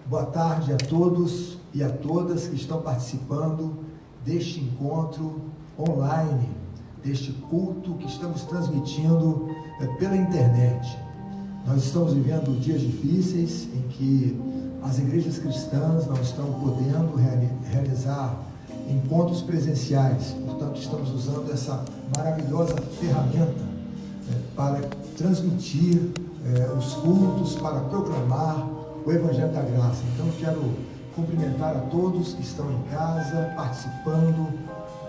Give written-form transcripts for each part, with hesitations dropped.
Boa tarde a todos e a todas que estão participando deste encontro online, deste culto que estamos transmitindo pela internet. Nós estamos vivendo dias difíceis em que as igrejas cristãs não estão podendo realizar encontros presenciais, portanto estamos usando essa maravilhosa ferramenta para transmitir os cultos, para proclamar o Evangelho da Graça. Então quero cumprimentar a todos que estão em casa, participando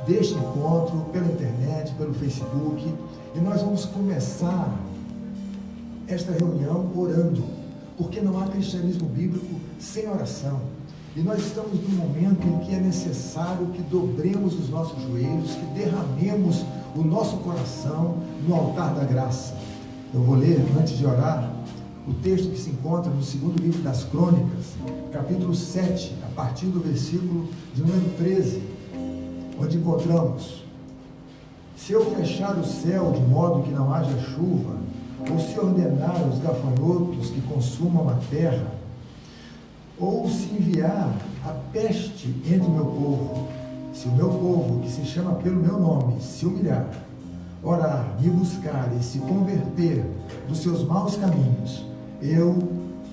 deste encontro pela internet, pelo Facebook, e nós vamos começar esta reunião orando, porque não há cristianismo bíblico sem oração. E nós estamos num momento em que é necessário que dobremos os nossos joelhos, que derramemos o nosso coração no altar da graça. Eu vou ler, antes de orar, o texto que se encontra no segundo livro das Crônicas, capítulo 7, a partir do versículo de número 13, onde encontramos: se eu fechar o céu de modo que não haja chuva, ou se ordenar os gafanhotos que consumam a terra, ou se enviar a peste entre o meu povo, se o meu povo, que se chama pelo meu nome, se humilhar, orar, me buscar e se converter dos seus maus caminhos, eu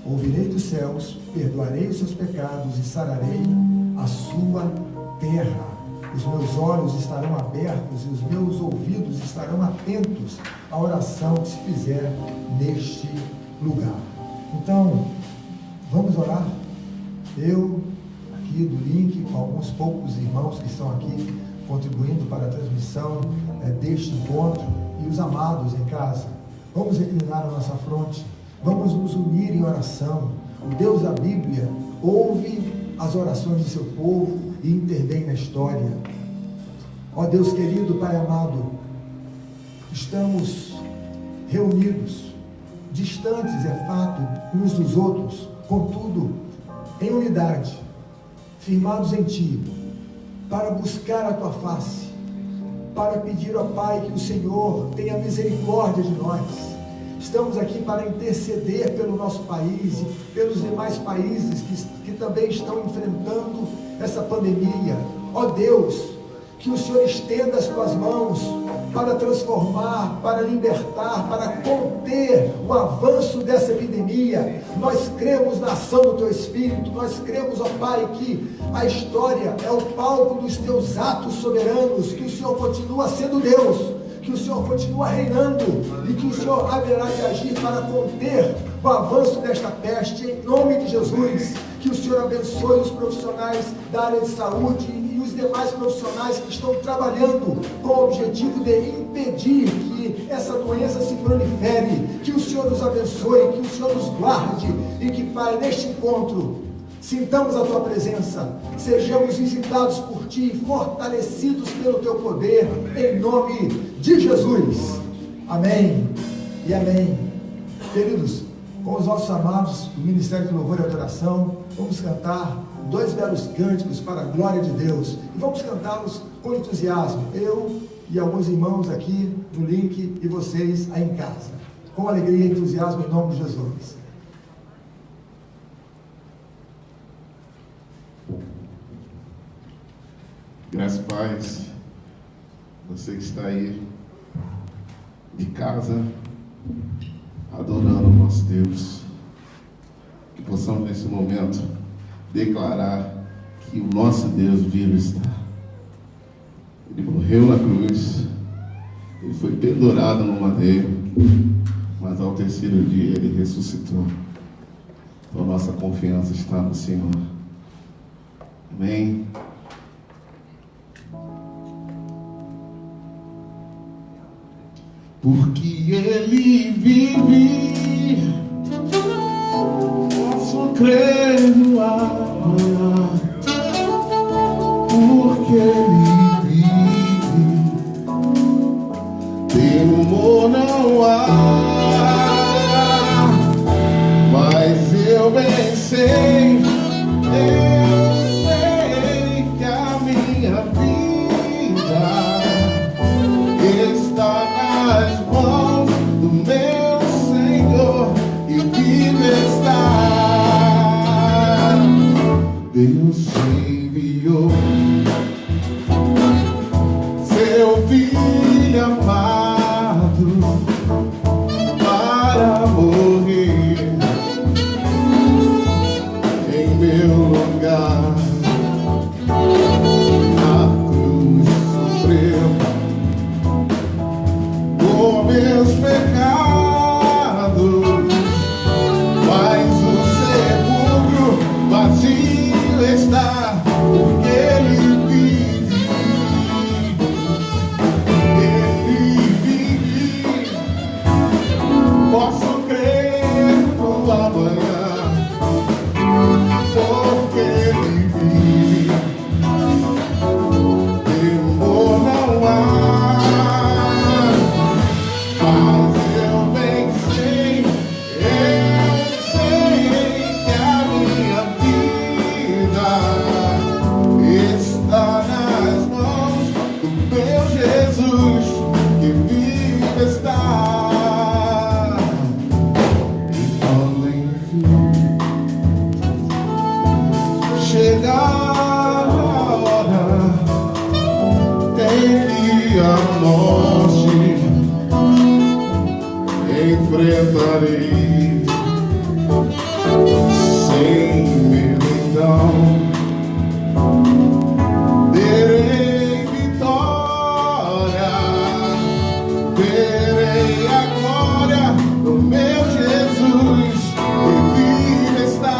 ouvirei dos céus, perdoarei os seus pecados e sararei a sua terra. Os meus olhos estarão abertos e os meus ouvidos estarão atentos à oração que se fizer neste lugar. Então, vamos orar? Eu, aqui do link, com alguns poucos irmãos que estão aqui contribuindo para a transmissão deste encontro, e os amados em casa, vamos reclinar a nossa fronte, vamos nos unir em oração. O Deus da Bíblia ouve as orações de seu povo e intervém na história. Ó Deus querido, Pai amado, estamos reunidos, distantes, é fato, uns dos outros, contudo, em unidade, firmados em Ti, para buscar a Tua face, para pedir, ó Pai, que o Senhor tenha misericórdia de nós. Estamos aqui para interceder pelo nosso país e pelos demais países que também estão enfrentando essa pandemia. Ó Deus, que o Senhor estenda as Tuas mãos para transformar, para libertar, para conter o avanço dessa epidemia. Nós cremos na ação do Teu Espírito, nós cremos, ó Pai, que a história é o palco dos Teus atos soberanos, que o Senhor continua sendo Deus, que o Senhor continua reinando e que o Senhor haverá de agir para conter o avanço desta peste, em nome de Jesus. Que o Senhor abençoe os profissionais da área de saúde e os demais profissionais que estão trabalhando com o objetivo de impedir que essa doença se prolifere. Que o Senhor nos abençoe, que o Senhor nos guarde e que, Pai, neste encontro sintamos a Tua presença, sejamos visitados por Ti, fortalecidos pelo Teu poder, em nome de Jesus. Amém e amém. Queridos, com os nossos amados do Ministério de Louvor e Adoração, vamos cantar 2 belos cânticos para a glória de Deus, e vamos cantá-los com entusiasmo, eu e alguns irmãos aqui no link e vocês aí em casa, com alegria e entusiasmo, em nome de Jesus. Graças a paz, você que está aí de casa, adorando o nosso Deus, que possamos nesse momento declarar que o nosso Deus vivo está. Ele morreu na cruz, ele foi pendurado no madeiro, mas ao terceiro dia ele ressuscitou. Então nossa confiança está no Senhor. Amém. Porque Ele vive, posso crer no amanhã. Porque Ele vive, temor não há. Mas eu bem sei, que a minha vida está nas mãos do meu Senhor, e vivo está. enfrentarei sem medo, então terei vitória, terei a glória do meu Jesus, Ele está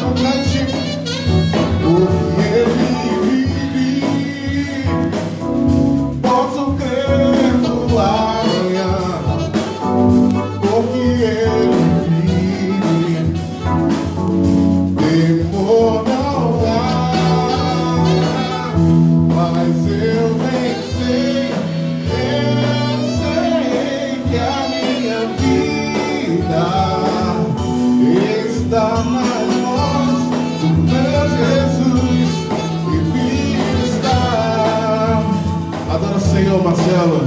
no cantinho, porque Ele vive, posso crer no amanhã, porque Ele vive, temor não há, mas eu bem sei que a minha vida está nas mãos do meu Jesus, que vive está. Adora o Senhor, Marcelo.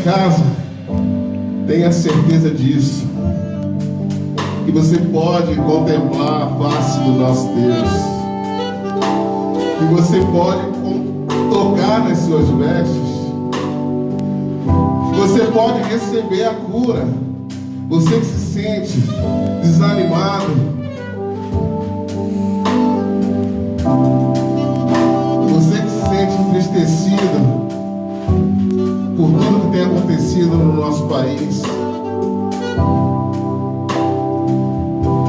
casa, tenha certeza disso, que você pode contemplar a face do nosso Deus, que você pode tocar nas suas vestes, que você pode receber a cura. Você que se sente desanimado, você que se sente entristecido por tudo que tem acontecido no nosso país,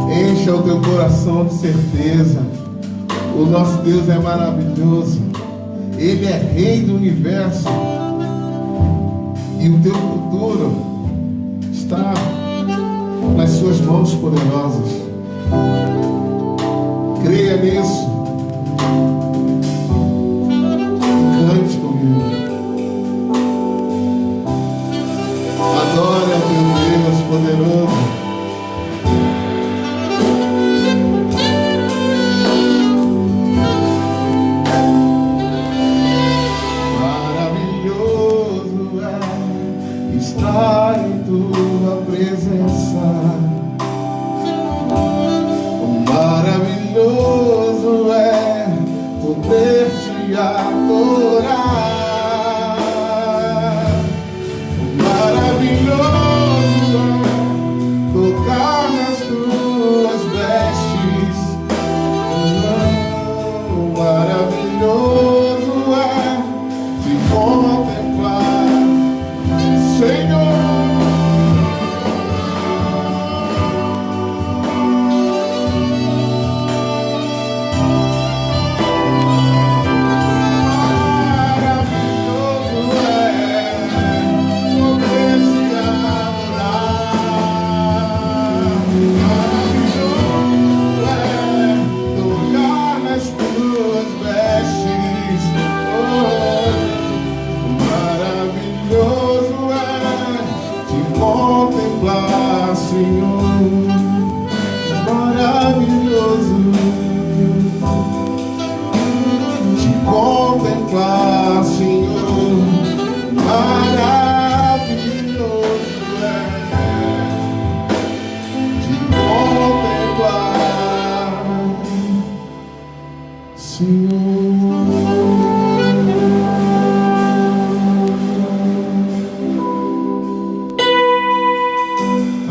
encha o teu coração de certeza. O nosso Deus é maravilhoso, Ele é Rei do universo, e o teu futuro está nas suas mãos poderosas. Creia nisso. Cante comigo. Adore ao teu Deus poderoso. Maravilhoso é estar em tua presença. Maravilhoso é poder te adorar. Maravilhoso é tocar nas tuas vestes. Maravilhoso é te contemplar, Senhor. Senhor, maravilhoso te contemplar, Senhor, maravilhoso é te contemplar, Senhor.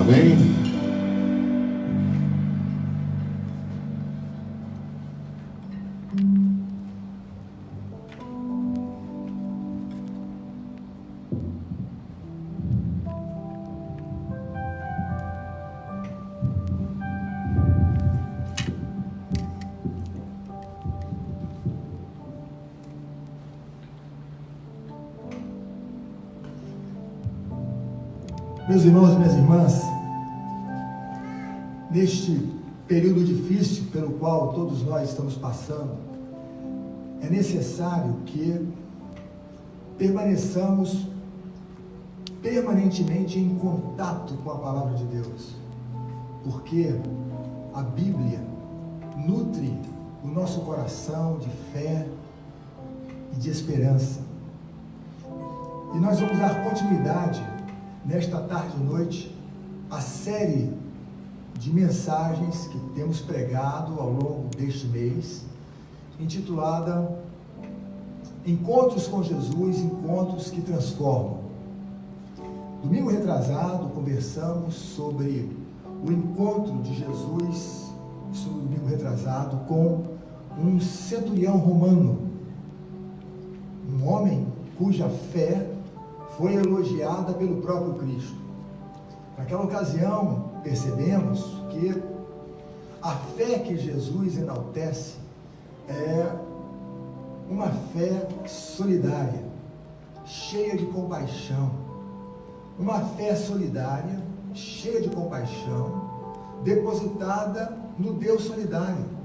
Amém? Meus irmãos e minhas irmãs, neste período difícil pelo qual todos nós estamos passando, é necessário que permaneçamos permanentemente em contato com a palavra de Deus, porque a Bíblia nutre o nosso coração de fé e de esperança. E nós vamos dar continuidade nesta tarde e noite a série de mensagens que temos pregado ao longo deste mês, intitulada Encontros com Jesus, Encontros que Transformam. Domingo retrasado conversamos sobre o encontro de Jesus, isso no domingo retrasado, com um centurião romano, um homem cuja fé foi elogiada pelo próprio Cristo. Naquela ocasião, percebemos que a fé que Jesus enaltece é uma fé solidária, cheia de compaixão. Uma fé solidária, cheia de compaixão, depositada no Deus solidário.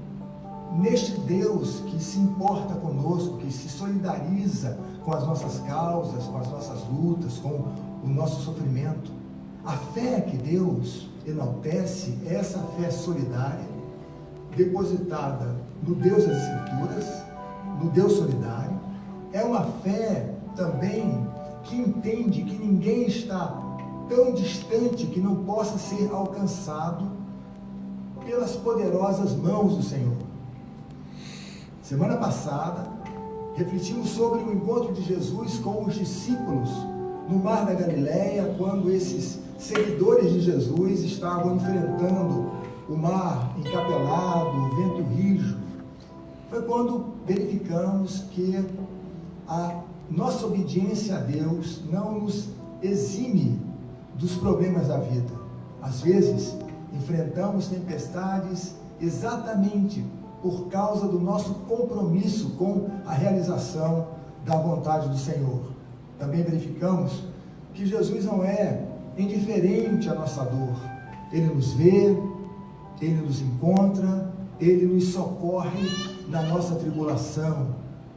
Neste Deus que se importa conosco, que se solidariza com as nossas causas, com as nossas lutas, com o nosso sofrimento. A fé que Deus enaltece é essa fé solidária, depositada no Deus das Escrituras, no Deus solidário. É uma fé também que entende que ninguém está tão distante que não possa ser alcançado pelas poderosas mãos do Senhor. Semana passada, refletimos sobre o encontro de Jesus com os discípulos no Mar da Galileia, quando esses seguidores de Jesus estavam enfrentando o mar encapelado, o vento rijo. Foi quando verificamos que a nossa obediência a Deus não nos exime dos problemas da vida. Às vezes, enfrentamos tempestades exatamente por causa do nosso compromisso com a realização da vontade do Senhor. Também verificamos que Jesus não é indiferente à nossa dor. Ele nos vê, Ele nos encontra, Ele nos socorre na nossa tribulação,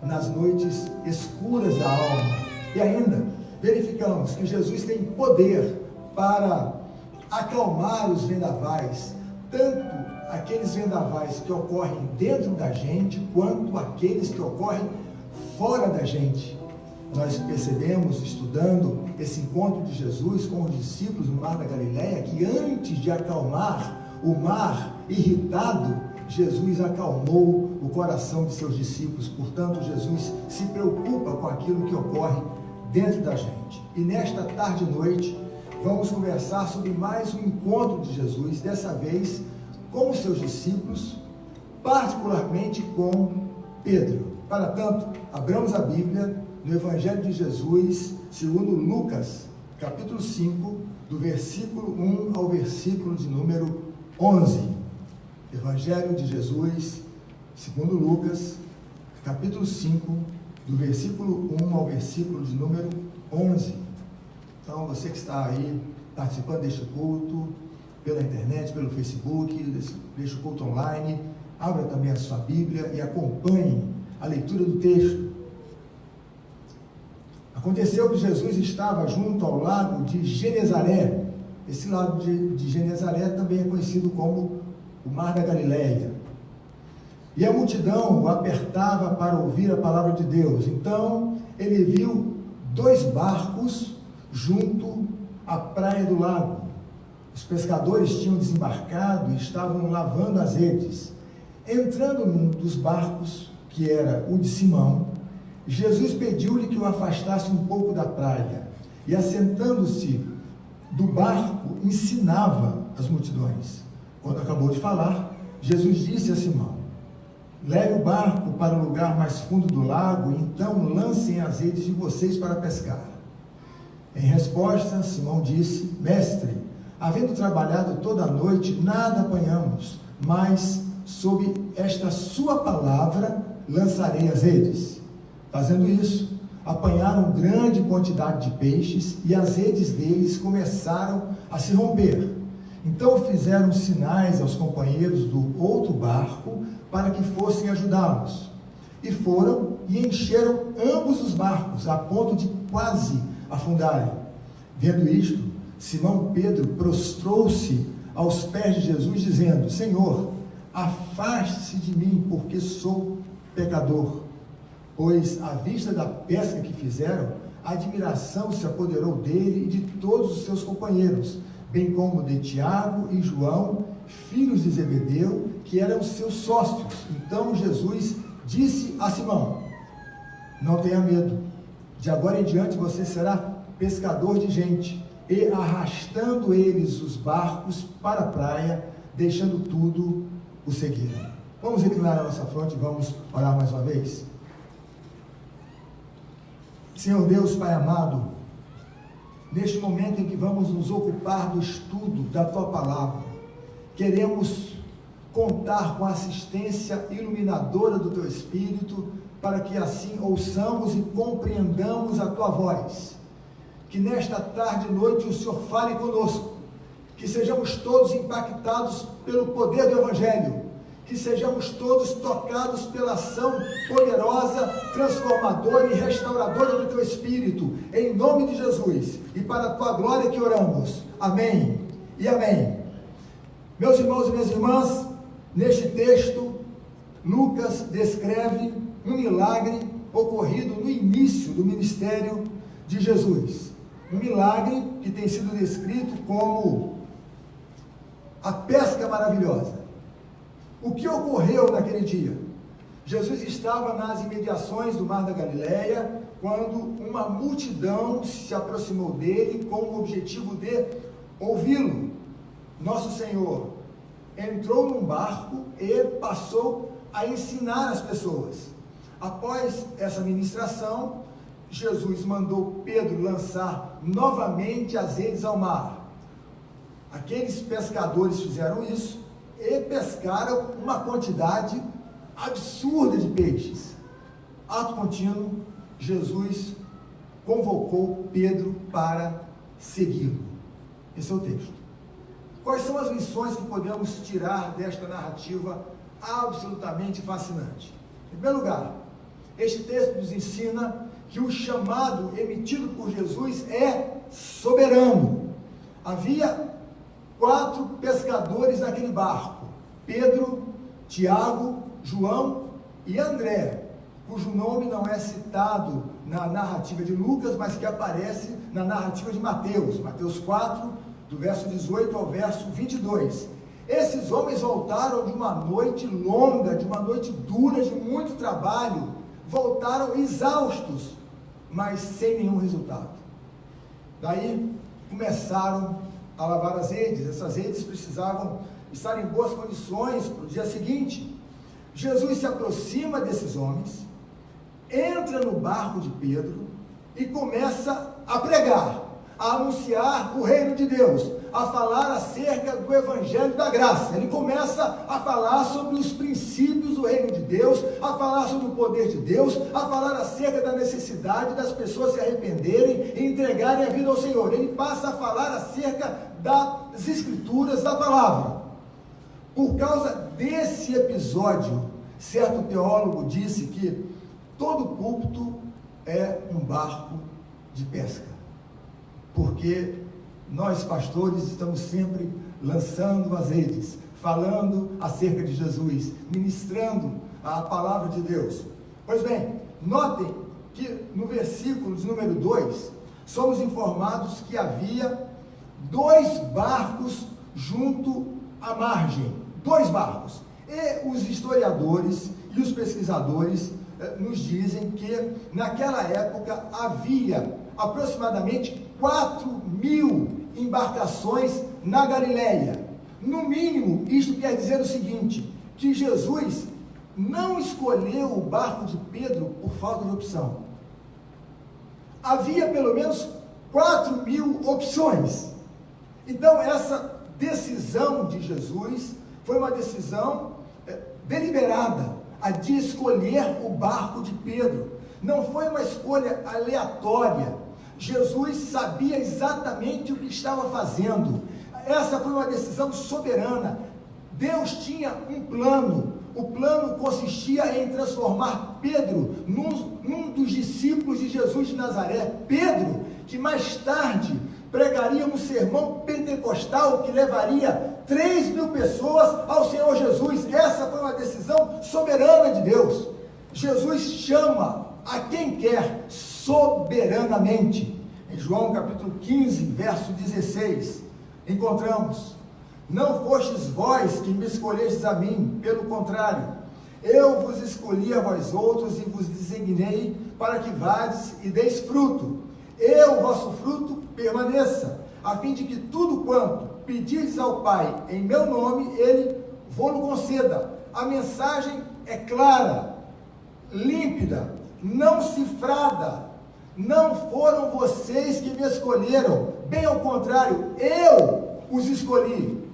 nas noites escuras da alma. E ainda verificamos que Jesus tem poder para acalmar os vendavais, tanto aqueles vendavais que ocorrem dentro da gente, quanto aqueles que ocorrem fora da gente. Nós percebemos, estudando esse encontro de Jesus com os discípulos no Mar da Galileia, que antes de acalmar o mar irritado, Jesus acalmou o coração de seus discípulos. Portanto, Jesus se preocupa com aquilo que ocorre dentro da gente. E nesta tarde e noite, vamos conversar sobre mais um encontro de Jesus, dessa vez com os seus discípulos, particularmente com Pedro. Para tanto, abramos a Bíblia no Evangelho de Jesus, segundo Lucas, capítulo 5, do versículo 1 ao versículo de número 11. Evangelho de Jesus, segundo Lucas, capítulo 5, do versículo 1 ao versículo de número 11. Então, você que está aí participando deste culto, pela internet, pelo Facebook, deste culto online, abra também a sua Bíblia e acompanhe a leitura do texto. Aconteceu que Jesus estava junto ao lago de Genezaré. Esse lago de Genezaré também é conhecido como o Mar da Galileia. E a multidão o apertava para ouvir a palavra de Deus. Então, ele viu 2 barcos junto à praia do lago. Os pescadores tinham desembarcado e estavam lavando as redes. Entrando num dos barcos, que era o de Simão, Jesus pediu-lhe que o afastasse um pouco da praia. E assentando-se do barco, ensinava as multidões. Quando acabou de falar, Jesus disse a Simão: leve o barco para o lugar mais fundo do lago, e então lancem as redes de vocês para pescar. Em resposta, Simão disse: mestre, havendo trabalhado toda a noite, nada apanhamos, mas sob esta sua palavra lançarei as redes. Fazendo isso, apanharam grande quantidade de peixes e as redes deles começaram a se romper. Então fizeram sinais aos companheiros do outro barco para que fossem ajudá-los. E foram e encheram ambos os barcos, a ponto de quase afundarem. Vendo isto, Simão Pedro prostrou-se aos pés de Jesus, dizendo: Senhor, afaste-se de mim, porque sou pecador. Pois, à vista da pesca que fizeram, a admiração se apoderou dele e de todos os seus companheiros, bem como de Tiago e João, filhos de Zebedeu, que eram seus sócios. Então Jesus disse a Simão: não tenha medo, de agora em diante você será pescador de gente. E arrastando eles os barcos para a praia, deixando tudo, o seguiram. Vamos inclinar a nossa fronte e vamos orar mais uma vez? Senhor Deus, Pai amado, neste momento em que vamos nos ocupar do estudo da Tua Palavra, queremos contar com a assistência iluminadora do Teu Espírito, para que assim ouçamos e compreendamos a Tua voz. Que nesta tarde e noite o Senhor fale conosco, que sejamos todos impactados pelo poder do Evangelho, que sejamos todos tocados pela ação poderosa, transformadora e restauradora do Teu Espírito, em nome de Jesus, e para a Tua glória que oramos. Amém e amém. Meus irmãos e minhas irmãs, neste texto, Lucas descreve um milagre ocorrido no início do ministério de Jesus. Um milagre que tem sido descrito como a pesca maravilhosa. O que ocorreu naquele dia? Jesus estava nas imediações do Mar da Galileia, quando uma multidão se aproximou dele com o objetivo de ouvi-lo. Nosso Senhor entrou num barco e passou a ensinar as pessoas. Após essa ministração, Jesus mandou Pedro lançar novamente as redes ao mar. Aqueles pescadores fizeram isso e pescaram uma quantidade absurda de peixes. Ato contínuo, Jesus convocou Pedro para segui-lo. Esse é o texto. Quais são as lições que podemos tirar desta narrativa absolutamente fascinante? Em primeiro lugar, este texto nos ensina que o chamado emitido por Jesus é soberano. Havia 4 pescadores naquele barco: Pedro, Tiago, João e André, cujo nome não é citado na narrativa de Lucas, mas que aparece na narrativa de Mateus. Mateus 4, do verso 18 ao verso 22. Esses homens voltaram de uma noite longa, de uma noite dura, de muito trabalho, voltaram exaustos, mas sem nenhum resultado. Daí começaram a lavar as redes. Essas redes precisavam estar em boas condições para o dia seguinte. Jesus se aproxima desses homens, entra no barco de Pedro e começa a pregar, a anunciar o reino de Deus, a falar acerca do evangelho da graça. Ele começa a falar sobre os princípios do reino de Deus, a falar sobre o poder de Deus, a falar acerca da necessidade das pessoas se arrependerem e entregarem a vida ao Senhor. Ele passa a falar acerca das escrituras, da palavra. Por causa desse episódio, certo teólogo disse que todo púlpito é um barco de pesca, porque nós pastores estamos sempre lançando as redes, falando acerca de Jesus, ministrando a palavra de Deus. Pois bem, notem que no versículo de número 2, somos informados que havia 2 barcos junto à margem, 2 barcos, e os historiadores e os pesquisadores nos dizem que naquela época havia aproximadamente 4.000 embarcações na Galileia. No mínimo, isto quer dizer o seguinte, que Jesus não escolheu o barco de Pedro por falta de opção. Havia pelo menos 4.000 opções. Então, essa decisão de Jesus foi uma decisão deliberada, a de escolher o barco de Pedro. Não foi uma escolha aleatória. Jesus sabia exatamente o que estava fazendo. Essa foi uma decisão soberana. Deus tinha um plano. O plano consistia em transformar Pedro num dos discípulos de Jesus de Nazaré. Pedro, que mais tarde pregaria um sermão pentecostal que levaria 3.000 pessoas ao Senhor Jesus. Essa foi uma decisão soberana de Deus. Jesus chama a quem quer soberanamente. Em João capítulo 15, verso 16, encontramos: não fostes vós que me escolhestes a mim, pelo contrário, eu vos escolhi a vós outros e vos designei para que vades e deis fruto, e o vosso fruto permaneça, a fim de que tudo quanto pedirdes ao Pai em meu nome, Ele vos conceda. A mensagem é clara, límpida, não cifrada. Não foram vocês que me escolheram, bem ao contrário, eu os escolhi.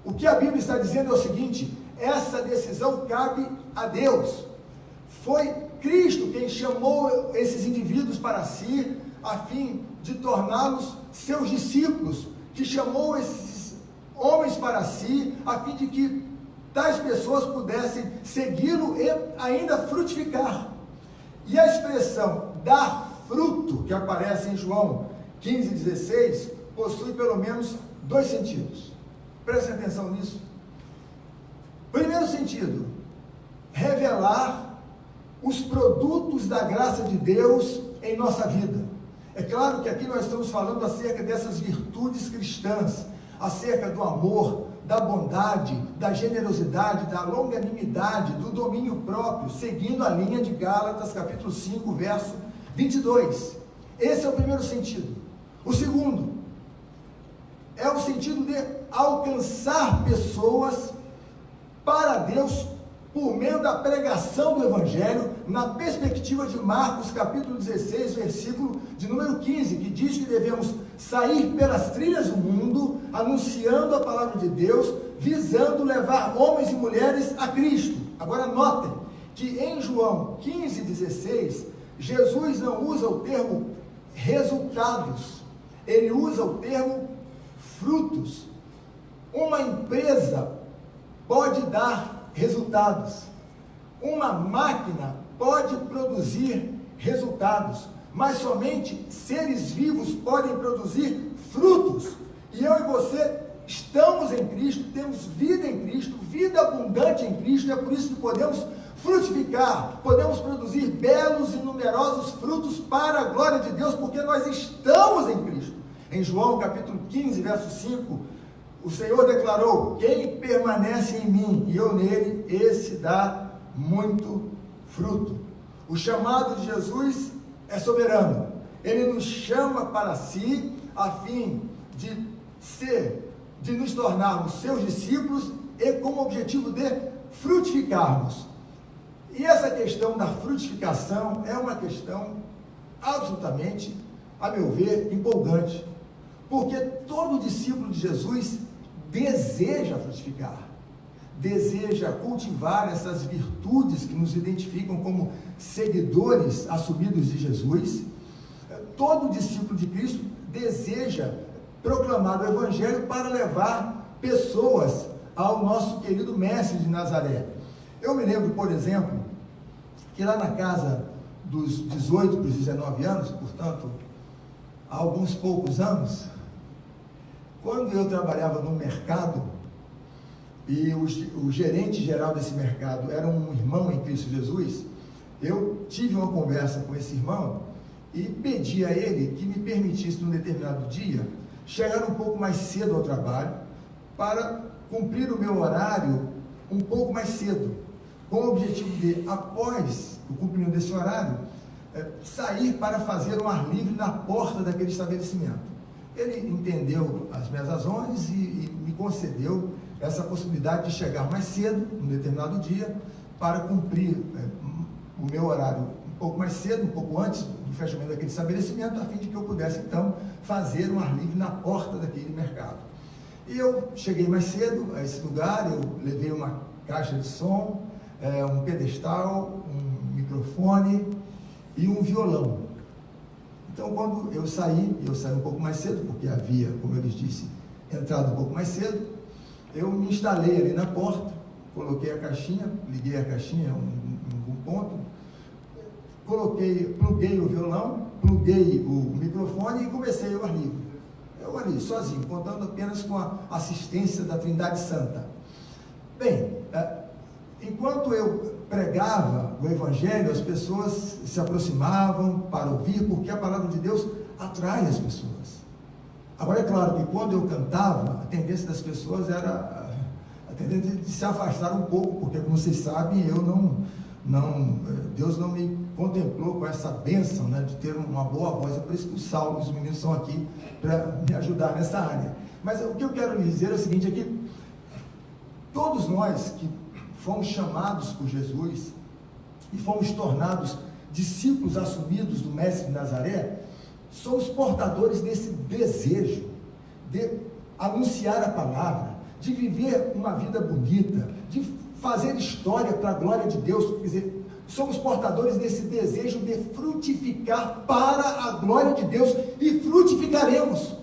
O que a Bíblia está dizendo é o seguinte: essa decisão cabe a Deus. Foi Cristo quem chamou esses indivíduos para si, a fim de torná-los seus discípulos, que chamou esses homens para si, a fim de que tais pessoas pudessem segui-lo e ainda frutificar. E a expressão dar fruto, que aparece em João 15,16, possui pelo menos 2 sentidos. Prestem atenção nisso. Primeiro sentido, revelar os produtos da graça de Deus em nossa vida. É claro que aqui nós estamos falando acerca dessas virtudes cristãs, acerca do amor, da bondade, da generosidade, da longanimidade, do domínio próprio, seguindo a linha de Gálatas, capítulo 5, verso 22. Esse é o primeiro sentido. O segundo é o sentido de alcançar pessoas para Deus por meio da pregação do Evangelho, na perspectiva de Marcos, capítulo 16, versículo de número 15, que diz que devemos sair pelas trilhas do mundo, anunciando a palavra de Deus, visando levar homens e mulheres a Cristo. Agora notem que em João 15, 16, Jesus não usa o termo resultados, ele usa o termo frutos. Uma empresa pode dar resultados, uma máquina pode produzir resultados, mas somente seres vivos podem produzir frutos. E eu e você estamos em Cristo, temos vida em Cristo, vida abundante em Cristo, é por isso que podemos frutificar, podemos produzir belos e numerosos frutos para a glória de Deus, porque nós estamos em Cristo. Em João capítulo 15, verso 5, o Senhor declarou: quem permanece em mim e eu nele, esse dá muito fruto. O chamado de Jesus é soberano. Ele nos chama para si a fim de nos tornarmos seus discípulos e com o objetivo de frutificarmos. E essa questão da frutificação é uma questão absolutamente, a meu ver, empolgante, porque todo discípulo de Jesus deseja frutificar, deseja cultivar essas virtudes que nos identificam como seguidores assumidos de Jesus. Todo discípulo de Cristo deseja proclamar o Evangelho para levar pessoas ao nosso querido Mestre de Nazaré. Eu me lembro, por exemplo, que lá na casa dos 18 para os 19 anos, portanto, há alguns poucos anos, quando eu trabalhava no mercado, e o gerente geral desse mercado era um irmão em Cristo Jesus, eu tive uma conversa com esse irmão e pedi a ele que me permitisse, num determinado dia, chegar um pouco mais cedo ao trabalho, para cumprir o meu horário um pouco mais cedo, com o objetivo de, após o cumprimento desse horário, sair para fazer um ar livre na porta daquele estabelecimento. Ele entendeu as minhas razões e me concedeu essa possibilidade de chegar mais cedo, num determinado dia, para cumprir o meu horário um pouco mais cedo, um pouco antes do fechamento daquele estabelecimento, a fim de que eu pudesse, então, fazer um ar livre na porta daquele mercado. E eu cheguei mais cedo a esse lugar, eu levei uma caixa de som, um pedestal, um microfone e um violão. Então, quando eu saí um pouco mais cedo, porque havia, como eu lhes disse, entrado um pouco mais cedo, eu me instalei ali na porta, coloquei a caixinha, liguei a caixinha em um ponto, pluguei o violão, pluguei o microfone e comecei o ar livre. Eu ali, sozinho, contando apenas com a assistência da Trindade Santa. Bem, enquanto eu pregava o Evangelho, as pessoas se aproximavam para ouvir, porque a palavra de Deus atrai as pessoas. Agora, é claro que quando eu cantava, a tendência das pessoas era a tendência de se afastar um pouco, porque, como vocês sabem, Deus não me contemplou com essa bênção, né, de ter uma boa voz. É por isso que o Saulo e os meninos estão aqui para me ajudar nessa área. Mas o que eu quero lhe dizer é o seguinte, é que todos nós que fomos chamados por Jesus e fomos tornados discípulos assumidos do Mestre de Nazaré, somos portadores desse desejo de anunciar a palavra, de viver uma vida bonita, de fazer história para a glória de Deus. Quer dizer, somos portadores desse desejo de frutificar para a glória de Deus, e frutificaremos,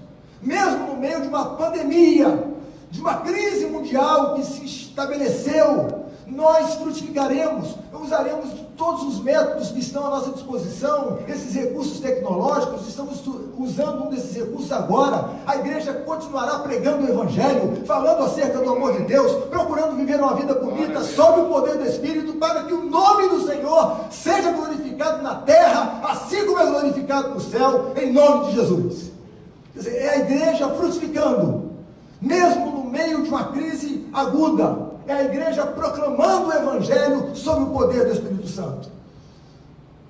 mesmo no meio de uma pandemia, de uma crise mundial que se estabeleceu. Nós frutificaremos, usaremos todos os métodos que estão à nossa disposição, esses recursos tecnológicos. Estamos usando um desses recursos agora. A igreja continuará pregando o Evangelho, falando acerca do amor de Deus, procurando viver uma vida bonita sob o poder do Espírito, para que o nome do Senhor seja glorificado na terra, assim como é glorificado glorificado no céu, em nome de Jesus. Quer dizer, é a igreja frutificando, mesmo no meio de uma crise aguda. É a igreja proclamando o evangelho sob o poder do Espírito Santo.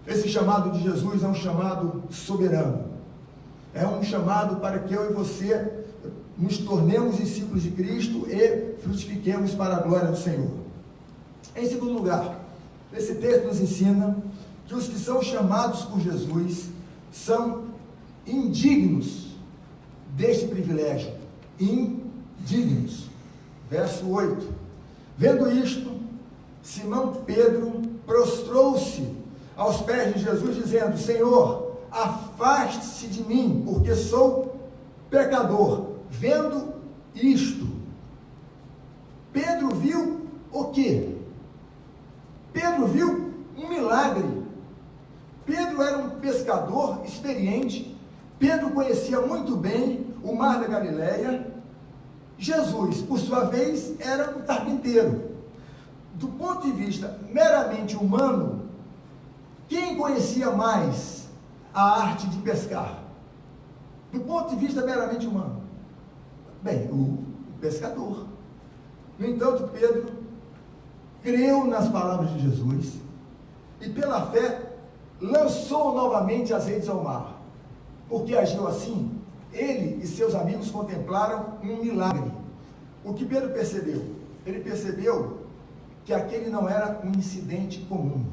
Esse chamado de Jesus é um chamado soberano. É um chamado para que eu e você nos tornemos discípulos de Cristo e frutifiquemos para a glória do Senhor. Em segundo lugar, esse texto nos ensina que os que são chamados por Jesus são indignos deste privilégio. Indignos. Verso 8. Vendo isto, Simão Pedro prostrou-se aos pés de Jesus, dizendo: Senhor, afaste-se de mim, porque sou pecador. Vendo isto, Pedro viu o quê? Pedro viu um milagre. Pedro era um pescador experiente. Pedro conhecia muito bem o mar da Galileia. Jesus, por sua vez, era um carpinteiro. Do ponto de vista meramente humano, quem conhecia mais a arte de pescar? Do ponto de vista meramente humano? Bem, o pescador. No entanto, Pedro creu nas palavras de Jesus e, pela fé, lançou novamente as redes ao mar. Porque agiu assim, ele e seus amigos contemplaram um milagre. O que Pedro percebeu? Ele percebeu que aquele não era um incidente comum.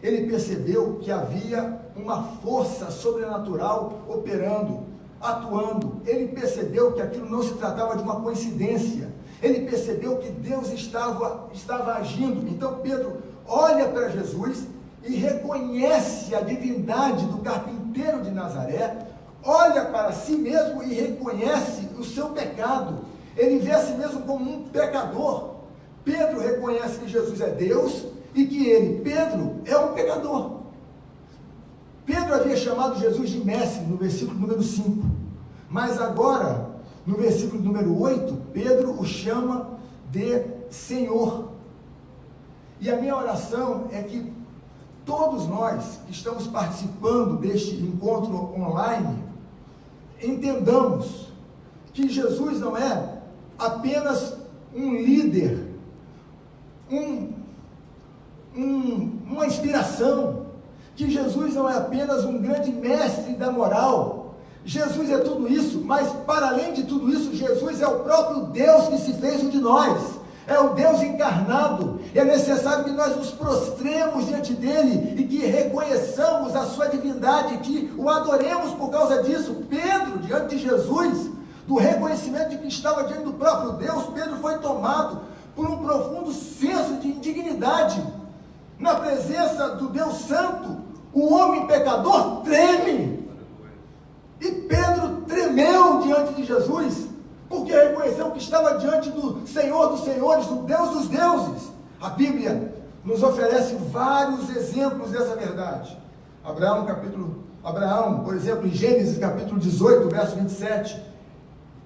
Ele percebeu que havia uma força sobrenatural operando, atuando. Ele percebeu que aquilo não se tratava de uma coincidência. Ele percebeu que Deus estava agindo. Então Pedro olha para Jesus e reconhece a divindade do carpinteiro de Nazaré, olha para si mesmo e reconhece o seu pecado. Ele vê a si mesmo como um pecador. Pedro reconhece que Jesus é Deus e que ele, Pedro, é um pecador. Pedro havia chamado Jesus de mestre no versículo número 5, mas agora, no versículo número 8, Pedro o chama de Senhor. E a minha oração é que todos nós que estamos participando deste encontro online, entendamos que Jesus não é apenas um líder, uma inspiração, que Jesus não é apenas um grande mestre da moral. Jesus é tudo isso, mas para além de tudo isso, Jesus é o próprio Deus que se fez um de nós, é o Deus encarnado. É necessário que nós nos prostremos diante dele e que reconheçamos a sua divindade, que o adoremos por causa disso. Pedro, diante de Jesus, do reconhecimento de que estava diante do próprio Deus, Pedro foi tomado por um profundo senso de indignidade. Na presença do Deus Santo, o homem pecador treme. E Pedro tremeu diante de Jesus, porque reconheceu que estava diante do Senhor dos Senhores, do Deus dos deuses. A Bíblia nos oferece vários exemplos dessa verdade. Abraão, por exemplo, em Gênesis capítulo 18, verso 27,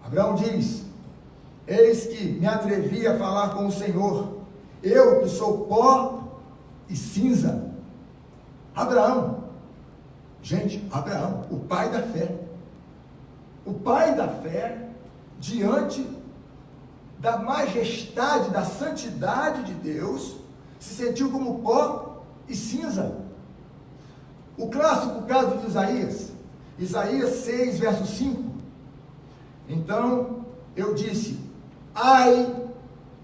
Abraão diz: eis que me atrevi a falar com o Senhor, eu que sou pó e cinza. Abraão, o pai da fé. O pai da fé, diante da majestade, da santidade de Deus, se sentiu como pó e cinza. O clássico caso de Isaías 6, verso 5. Então eu disse: ai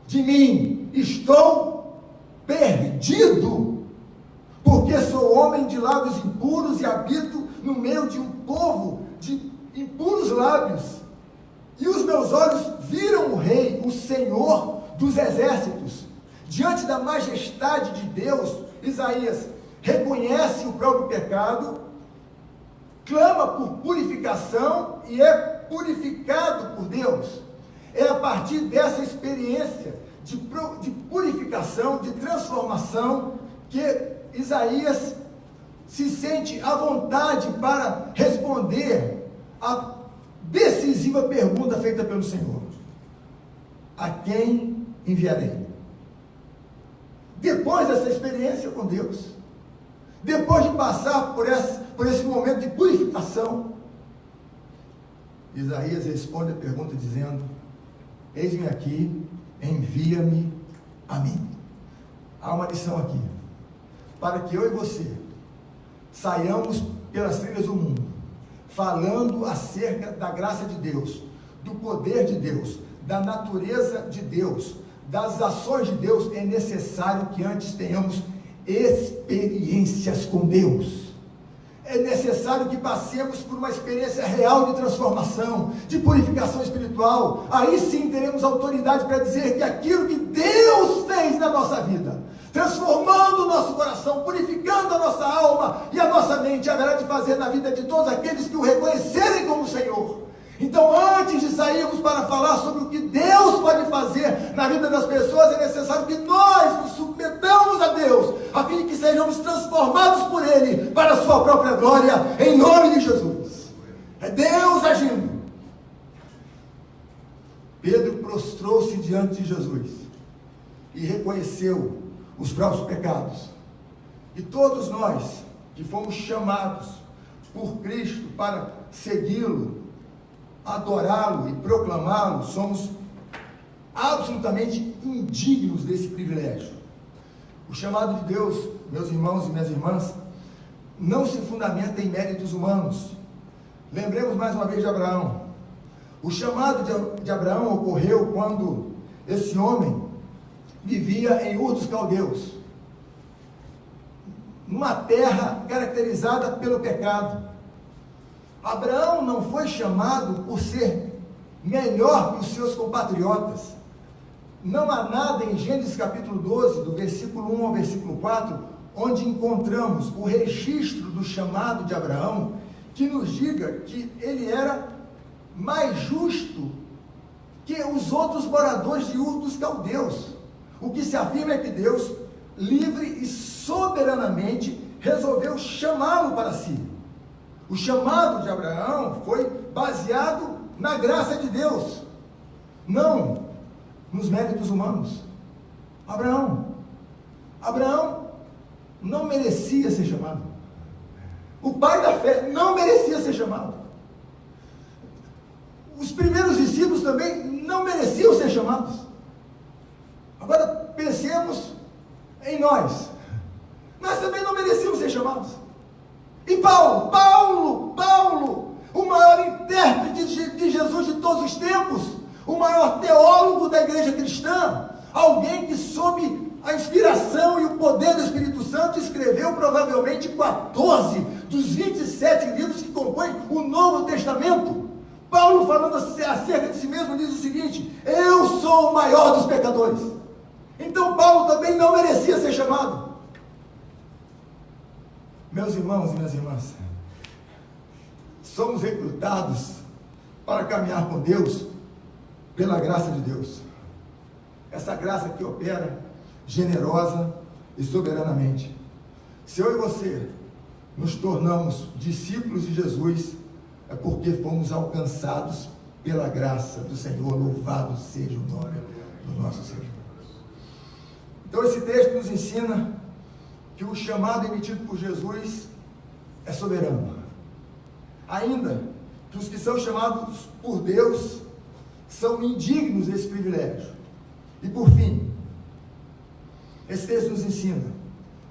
de mim, estou perdido, porque sou homem de lábios impuros e habito no meio de um povo de impuros lábios. E os meus olhos viram o Rei, o Senhor dos exércitos. Diante da majestade de Deus, Isaías reconhece o próprio pecado, clama por purificação e é purificado por Deus. É a partir dessa experiência de purificação, de transformação, que Isaías se sente à vontade para responder a decisiva pergunta feita pelo Senhor: a quem enviarei? Depois dessa experiência com Deus, depois de passar por esse momento de purificação, Isaías responde a pergunta dizendo: eis-me aqui, envia-me a mim. Há uma lição aqui, para que eu e você saiamos pelas trilhas do mundo, falando acerca da graça de Deus, do poder de Deus, da natureza de Deus, das ações de Deus. É necessário que antes tenhamos experiências com Deus. É necessário que passemos por uma experiência real de transformação, de purificação espiritual. Aí sim teremos autoridade para dizer que aquilo que Deus fez na nossa vida, transformando o nosso coração, purificando a nossa alma e a nossa mente, haverá de fazer na vida de todos aqueles que o reconhecerem como Senhor. Então, antes de sairmos para falar sobre o que Deus pode fazer na vida das pessoas, é necessário que nós nos submetamos a Deus, a fim de que sejamos transformados por Ele para a sua própria glória, em nome de Jesus. É Deus agindo. Pedro prostrou-se diante de Jesus e reconheceu os próprios pecados. E todos nós que fomos chamados por Cristo para segui-lo, adorá-lo e proclamá-lo, somos absolutamente indignos desse privilégio. O chamado de Deus, meus irmãos e minhas irmãs, não se fundamenta em méritos humanos. Lembremos mais uma vez de Abraão. O chamado de Abraão ocorreu quando esse homem vivia em Ur dos Caldeus, numa terra caracterizada pelo pecado. Abraão não foi chamado por ser melhor que os seus compatriotas. Não há nada em Gênesis capítulo 12, do versículo 1 ao versículo 4, onde encontramos o registro do chamado de Abraão, que nos diga que ele era mais justo que os outros moradores de Ur dos Caldeus. O que se afirma é que Deus, livre e soberanamente, resolveu chamá-lo para si. O chamado de Abraão foi baseado na graça de Deus, não nos méritos humanos. Abraão não merecia ser chamado. O pai da fé não merecia ser chamado. Os primeiros discípulos também não mereciam ser chamados. Agora pensemos em nós. Nós também não merecíamos ser chamados. E Paulo, o maior intérprete de Jesus de todos os tempos, o maior teólogo da igreja cristã, alguém que sob a inspiração e o poder do Espírito Santo escreveu provavelmente 14 dos 27 livros que compõem o Novo Testamento. Paulo, falando acerca de si mesmo, diz o seguinte: eu sou o maior dos pecadores. Então Paulo também não merecia ser chamado. Meus irmãos e minhas irmãs, somos recrutados para caminhar com Deus pela graça de Deus. Essa graça que opera generosa e soberanamente. Se eu e você nos tornamos discípulos de Jesus, é porque fomos alcançados pela graça do Senhor. Louvado seja o nome do nosso Senhor. Então esse texto nos ensina que o chamado emitido por Jesus é soberano. Ainda que os que são chamados por Deus são indignos desse privilégio. E por fim, esse texto nos ensina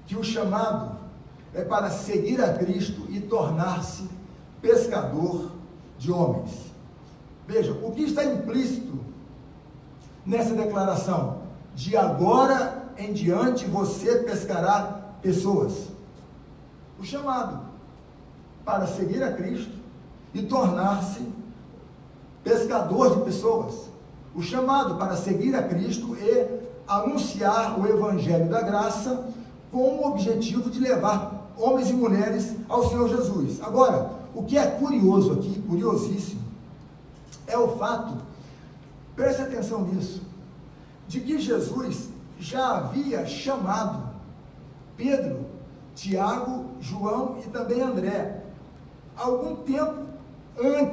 que o chamado é para seguir a Cristo e tornar-se pescador de homens. Veja, o que está implícito nessa declaração? De agora em diante você pescará pessoas. O chamado para seguir a Cristo e tornar-se pescador de pessoas. O chamado para seguir a Cristo e anunciar o Evangelho da Graça com o objetivo de levar homens e mulheres ao Senhor Jesus. Agora, o que é curioso aqui, curiosíssimo, é o fato, preste atenção nisso, de que Jesus já havia chamado Pedro, Tiago, João e também André, algum tempo antes